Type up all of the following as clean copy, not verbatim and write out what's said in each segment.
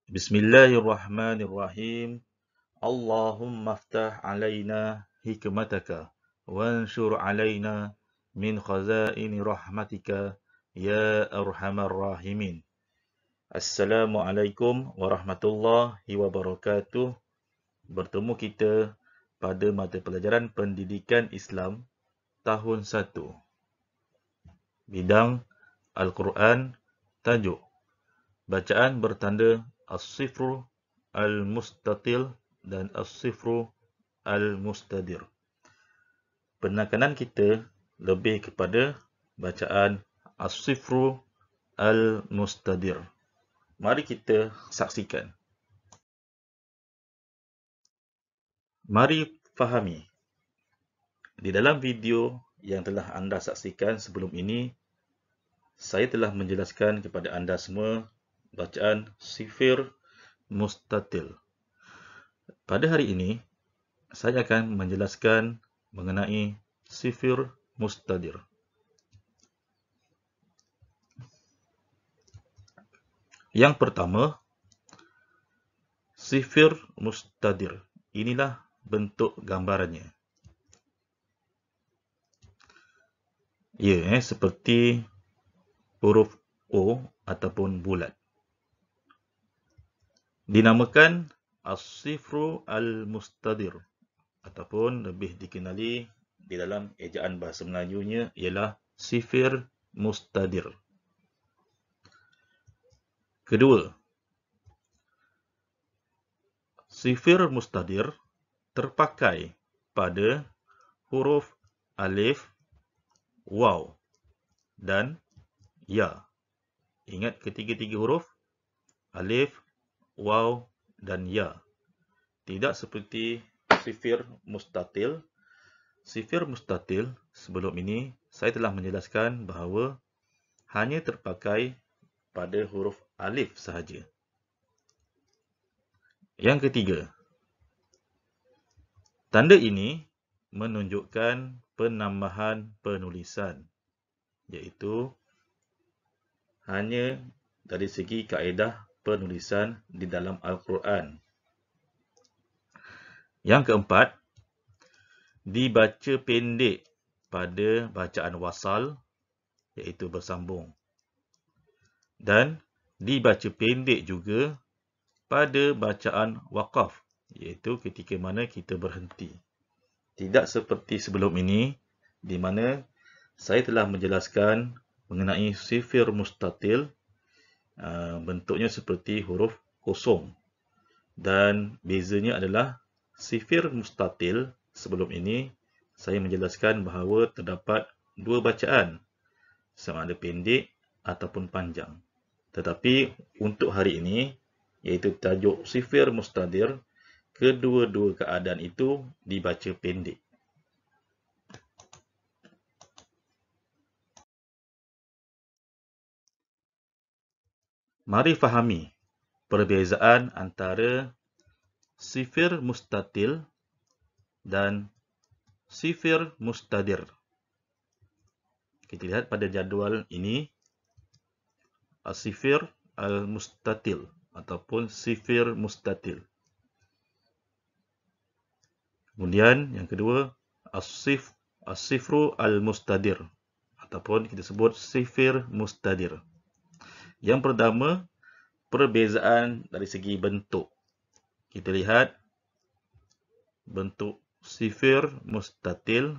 Bismillahirrahmanirrahim. Allahumma aftah alaina hikmataka wanshur alaina min khazaini rahmatika ya arhamar rahimin. Assalamualaikum warahmatullahi wabarakatuh. Bertemu kita pada mata pelajaran Pendidikan Islam tahun 1. Bidang Al-Quran, tajuk bacaan bertanda As-Sifru Al-Mustatil dan As-Sifru Al-Mustadir. Penekanan kita lebih kepada bacaan As-Sifru Al-Mustadir. Mari kita saksikan. Mari fahami. Di dalam video yang telah anda saksikan sebelum ini, saya telah menjelaskan kepada anda semua bacaan Sifir Mustatil. Pada hari ini, saya akan menjelaskan mengenai Sifir Mustadir. Yang pertama, Sifir Mustadir. Inilah bentuk gambarannya. Ya, seperti huruf O ataupun bulat. Dinamakan As-Sifru Al-Mustadir ataupun lebih dikenali di dalam ejaan bahasa Melajunya ialah Sifir Mustadir. Kedua, Sifir Mustadir terpakai pada huruf alif, waw dan ya. Ingat ketiga-tiga huruf alif, waw dan ya. Tidak seperti Sifir Mustatil. Sifir Mustatil sebelum ini saya telah menjelaskan bahawa hanya terpakai pada huruf alif sahaja. Yang ketiga, tanda ini menunjukkan penambahan penulisan, iaitu hanya dari segi kaedah penulisan di dalam Al-Quran. Yang keempat, dibaca pendek pada bacaan wasal, iaitu bersambung. Dan dibaca pendek juga pada bacaan waqaf, iaitu ketika mana kita berhenti. Tidak seperti sebelum ini, di mana saya telah menjelaskan mengenai Sifir Mustatil, bentuknya seperti huruf kosong. Dan bezanya adalah Sifir Mustatil sebelum ini saya menjelaskan bahawa terdapat dua bacaan, sama ada pendek ataupun panjang. Tetapi untuk hari ini, iaitu tajuk Sifir Mustadir, kedua-dua keadaan itu dibaca pendek. Mari fahami perbezaan antara Sifir Mustatil dan Sifir Mustadir. Kita lihat pada jadual ini, As-Sifir Al-Mustatil ataupun Sifir Mustatil. Kemudian yang kedua, As-Sifru Al-Mustadir ataupun kita sebut Sifir Mustadir. Yang pertama, perbezaan dari segi bentuk. Kita lihat bentuk Sifir Mustatil,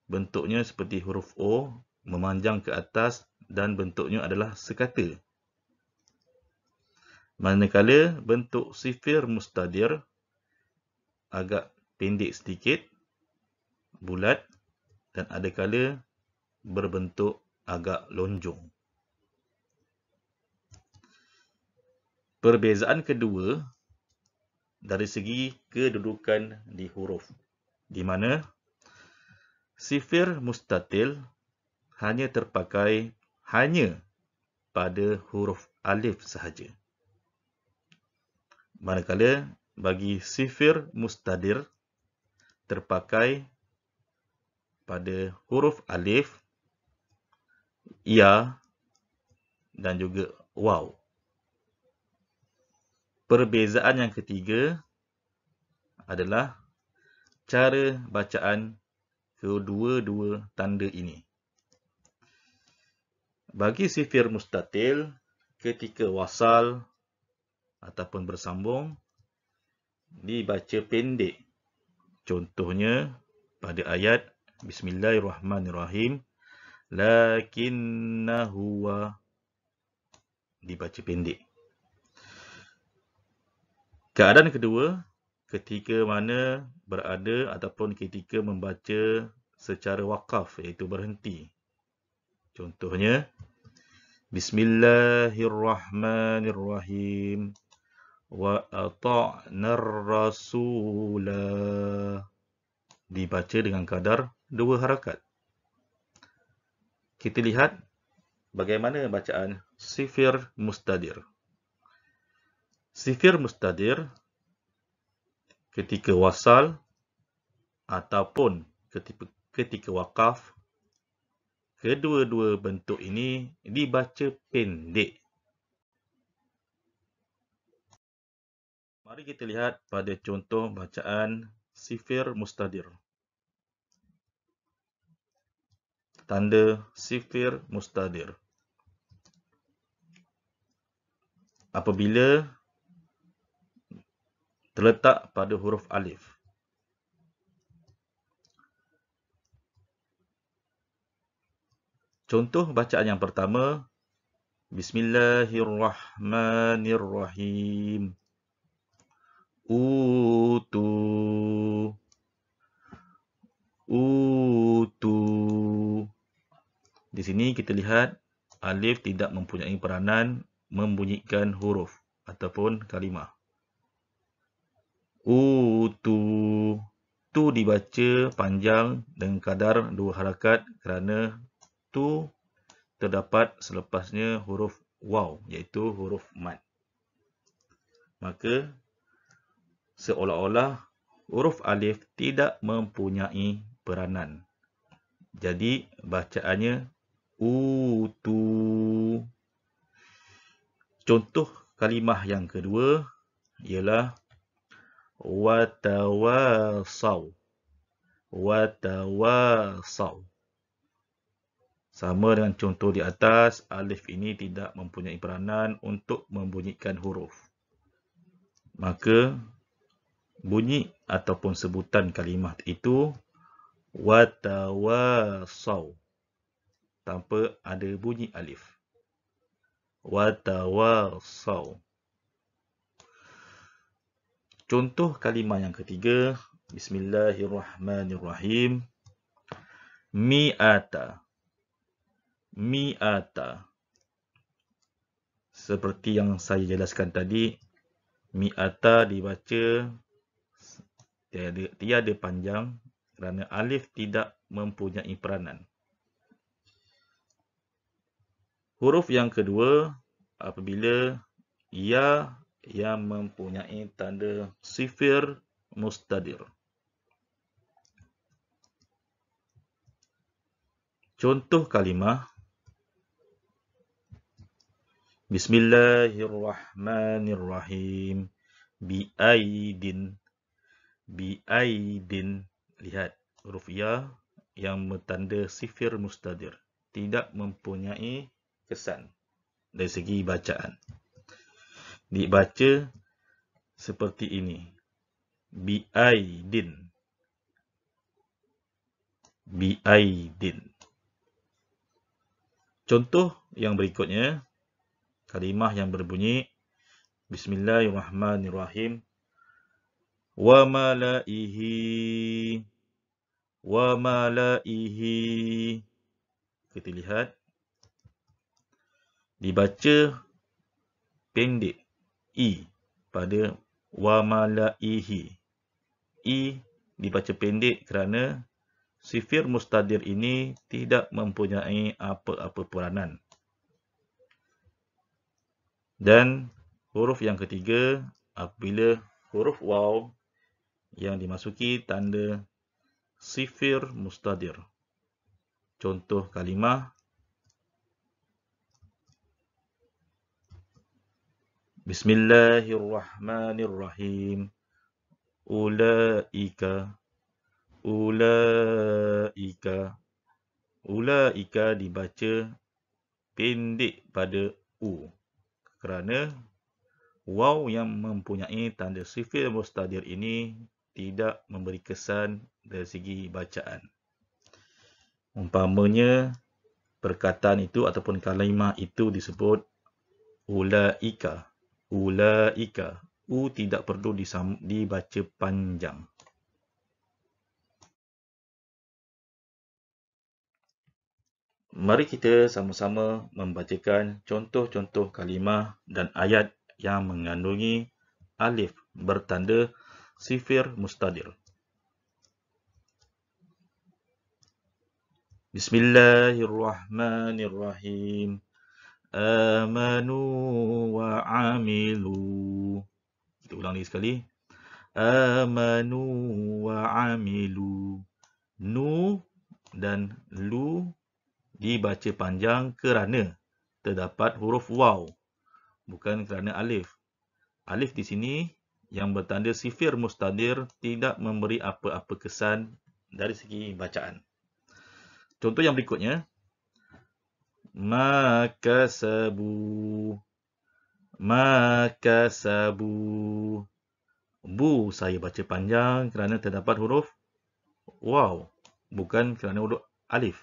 bentuknya seperti huruf O, memanjang ke atas dan bentuknya adalah sekata. Manakala bentuk Sifir Mustadir agak pendek sedikit, bulat dan adakala berbentuk agak lonjong. Perbezaan kedua dari segi kedudukan di huruf, di mana Sifir Mustatil hanya terpakai pada huruf alif sahaja. Manakala bagi Sifir Mustadir terpakai pada huruf alif, ya dan juga waw. Perbezaan yang ketiga adalah cara bacaan kedua-dua tanda ini. Bagi sifir mustatil, ketika wasal ataupun bersambung, dibaca pendek. Contohnya pada ayat Bismillahirrahmanirrahim, lakinna huwa, dibaca pendek. Keadaan kedua, ketika mana berada ataupun ketika membaca secara wakaf, iaitu berhenti. Contohnya, Bismillahirrahmanirrahim, wa ata'nar rasulah, dibaca dengan kadar 2 harakat. Kita lihat bagaimana bacaan sifir mustadir. Sifir mustadir ketika wasal ataupun ketika wakaf, kedua-dua bentuk ini dibaca pendek. Mari kita lihat pada contoh bacaan sifir mustadir. Tanda sifir mustadir. Apabila terletak pada huruf alif. Contoh bacaan yang pertama, Bismillahirrahmanirrahim. Utu. Di sini kita lihat alif tidak mempunyai peranan membunyikan huruf ataupun kalimah. Utu. Tu dibaca panjang dengan kadar 2 harakat kerana tu terdapat selepasnya huruf waw, iaitu huruf mad. Maka seolah-olah huruf alif tidak mempunyai peranan. Jadi bacaannya utu. Contoh kalimah yang kedua ialah watawasaw. Watawasaw. Sama dengan contoh di atas, alif ini tidak mempunyai peranan untuk membunyikan huruf. Maka bunyi ataupun sebutan kalimah itu watawasaw tanpa ada bunyi alif. Watawasaw. Contoh kalimah yang ketiga, Bismillahirrahmanirrahim. Mi'ata. Mi'ata. Seperti yang saya jelaskan tadi, mi'ata dibaca tiada panjang kerana alif tidak mempunyai peranan. Huruf yang kedua apabila ya yang mempunyai tanda sifir mustadir. Contoh kalimah Bismillahirrahmanirrahim. Bi'aidin. Bi'aidin. Lihat huruf ya yang bertanda sifir mustadir. Tidak mempunyai kesan dari segi bacaan. Dibaca seperti ini. Bi'aidin. Bi'aidin. Contoh yang berikutnya, kalimah yang berbunyi Bismillahirrahmanirrahim. Wa malaihi. Wa malaihi. Kita lihat. Dibaca pendek. I pada wa malaihi. I dibaca pendek kerana sifir mustadir ini tidak mempunyai apa-apa peranan. Dan huruf yang ketiga apabila huruf waw yang dimasuki tanda sifir mustadir. Contoh kalimah Bismillahirrahmanirrahim. Ulaika. Ulaika. Ulaika dibaca pendek pada U. Kerana waw yang mempunyai tanda sifir mustadir ini tidak memberi kesan dari segi bacaan. Umpamanya, perkataan itu ataupun kalimah itu disebut ulaika. Ulaika. U tidak perlu dibaca panjang. Mari kita sama-sama membacakan contoh-contoh kalimah dan ayat yang mengandungi alif bertanda sifir mustadir. Bismillahirrahmanirrahim. Amanu wa amilu. Kita ulang lagi sekali. Amanu wa amilu. Nu dan lu dibaca panjang kerana terdapat huruf waw, bukan kerana alif. Alif di sini yang bertanda sifir mustadir tidak memberi apa-apa kesan dari segi bacaan. Contoh yang berikutnya. Makasabu. Makasabu. Bu saya baca panjang kerana terdapat huruf waw, bukan kerana huruf alif.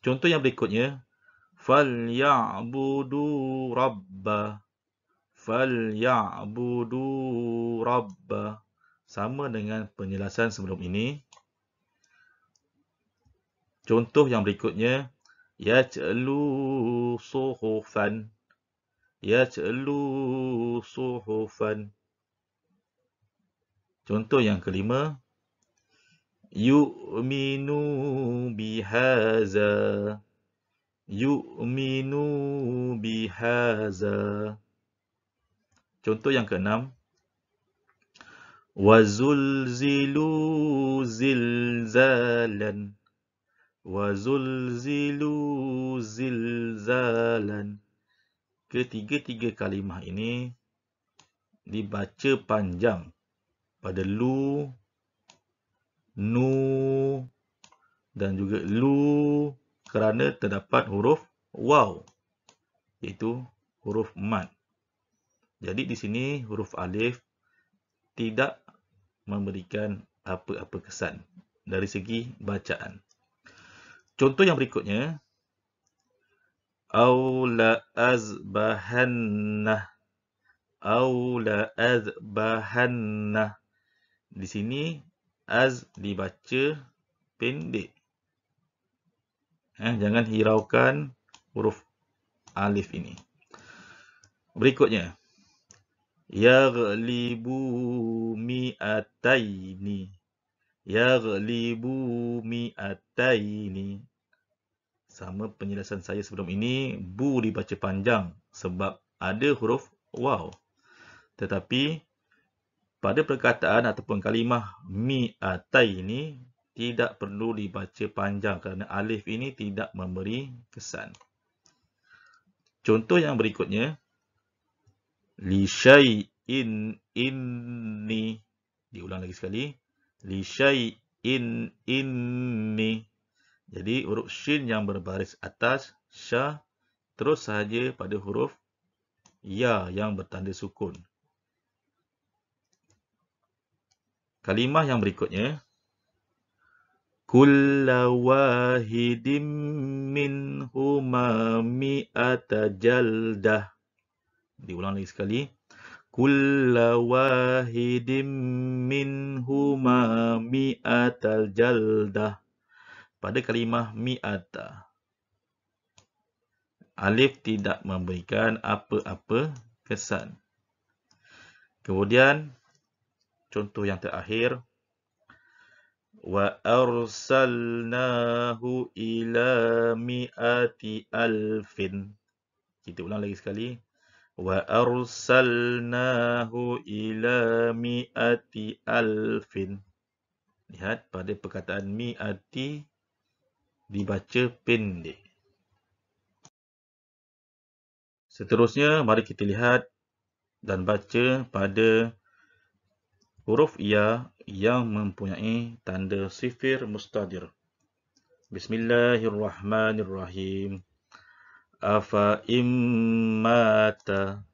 Contoh yang berikutnya. Falyabudu rabba. Falyabudu rabba. Sama dengan penjelasan sebelum ini. Contoh yang berikutnya. Yaj'alu suhufan. Yaj'alu suhufan. Contoh yang kelima. Yu'minu bihaza. Yu'minu bihaza. Contoh yang keenam. Wazulzilu zilzalan. Wazulzilu zilzalan. Ketiga-tiga kalimah ini dibaca panjang pada lu, nu dan juga lu kerana terdapat huruf waw, iaitu huruf mad. Jadi di sini huruf alif tidak memberikan apa-apa kesan dari segi bacaan. Contoh yang berikutnya. Aula azbahannah. Aula azbahannah. Di sini az dibaca pendek. Jangan hiraukan huruf alif ini. Berikutnya. Yaghlibu mi'ataini. Yaghlibu mi'ataini. Sama penjelasan saya sebelum ini, bu dibaca panjang sebab ada huruf waw. Tetapi pada perkataan ataupun kalimah mi'ataini tidak perlu dibaca panjang kerana alif ini tidak memberi kesan. Contoh yang berikutnya. Li syai'in inni. Diulang lagi sekali. Li syai'in inni. Jadi huruf shin yang berbaris atas, sya, terus sahaja pada huruf ya yang bertanda sukun. Kalimah yang berikutnya. Kulla wahidim minhuma mi'ata jaldah. Diulang lagi sekali. Kulla wahidim minhuma mi'ata jaldah. Pada kalimah mi'ata, alif tidak memberikan apa-apa kesan. Kemudian, contoh yang terakhir. Wa arsalnahu ila mi'ati alfin. Kita ulang lagi sekali. Wa arsalnahu ila mi'ati alfin. Lihat pada perkataan mi'ati dibaca pendek. Seterusnya, mari kita lihat dan baca pada huruf ya yang mempunyai tanda sifir mustadir. Bismillahirrahmanirrahim. Afa immata.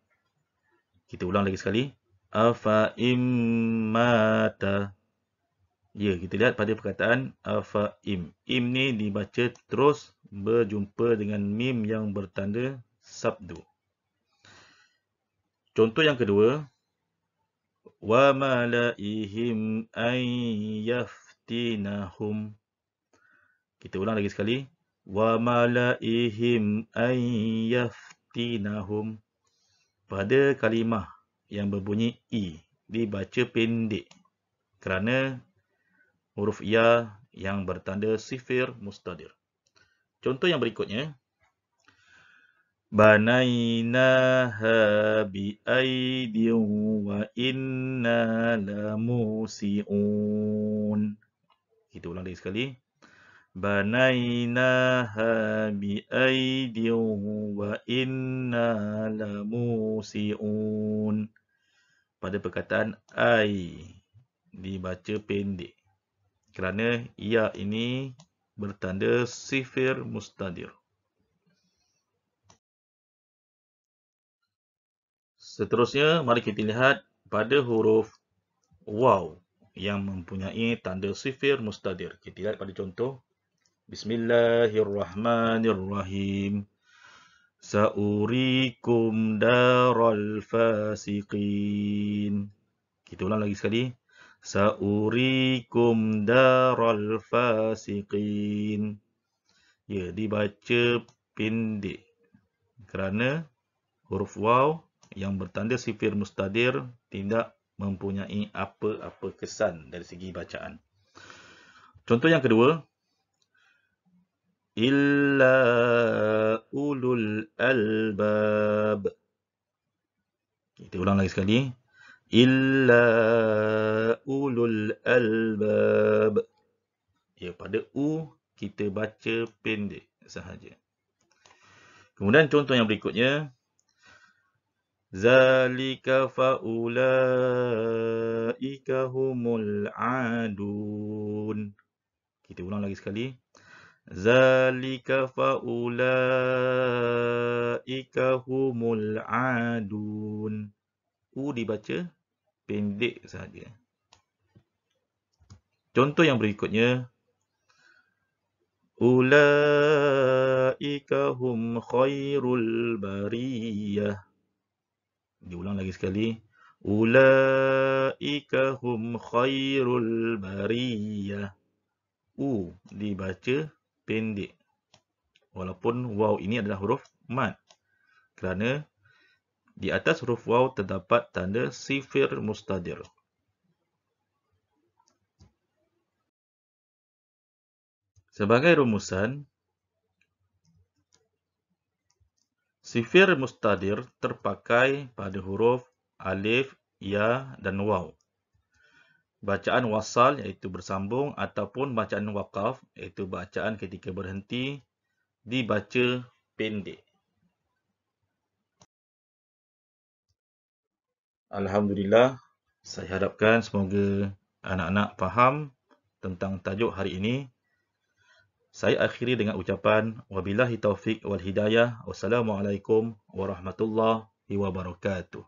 Kita ulang lagi sekali. Afa immata. Ya, kita lihat pada perkataan afa im. Im ni dibaca terus berjumpa dengan mim yang bertanda sabdu. Contoh yang kedua. Wa malaihim an yaftinahum. Kita ulang lagi sekali. Wa malaihim an yaftinahum. Pada kalimah yang berbunyi i dibaca pendek kerana huruf ya yang bertanda sifir mustadir. Contoh yang berikutnya. Banainaha biaidin wa inna lamusi'un. Kita ulang lagi sekali. Banainaha biaidin wa inna lamusi'un. Pada perkataan ai dibaca pendek kerana ya ini bertanda sifir mustadir. Seterusnya, mari kita lihat pada huruf waw yang mempunyai tanda sifir mustadir. Kita lihat pada contoh. Bismillahirrahmanirrahim. Sa'urikum daral fasiqin. Kita ulang lagi sekali. Sa'urikum daral fasiqin. Ya, dibaca pendek kerana huruf waw yang bertanda sifir mustadir tidak mempunyai apa-apa kesan dari segi bacaan. Contoh yang kedua. Illa ulul albab. Kita ulang lagi sekali. Illa ulul albab. Ya, pada u kita baca pendek sahaja. Kemudian contoh yang berikutnya. Zalika faulaika humul adun. Kita ulang lagi sekali. Zalika faulaika humul adun. U dibaca pendek sahaja. Contoh yang berikutnya. Ulaika hum khairul bariyah. Diulang lagi sekali. Ulaika hum khairul bariyah. U dibaca pendek. Walaupun waw ini adalah huruf mad. Kerana di atas huruf waw terdapat tanda sifir mustadir. Sebagai rumusan, sifir mustadir terpakai pada huruf alif, ya dan waw. Bacaan wasal iaitu bersambung ataupun bacaan waqaf iaitu bacaan ketika berhenti dibaca pendek. Alhamdulillah, saya harapkan semoga anak-anak faham tentang tajuk hari ini. Saya akhiri dengan ucapan wabillahi taufiq wal hidayah. Wassalamualaikum warahmatullahi wabarakatuh.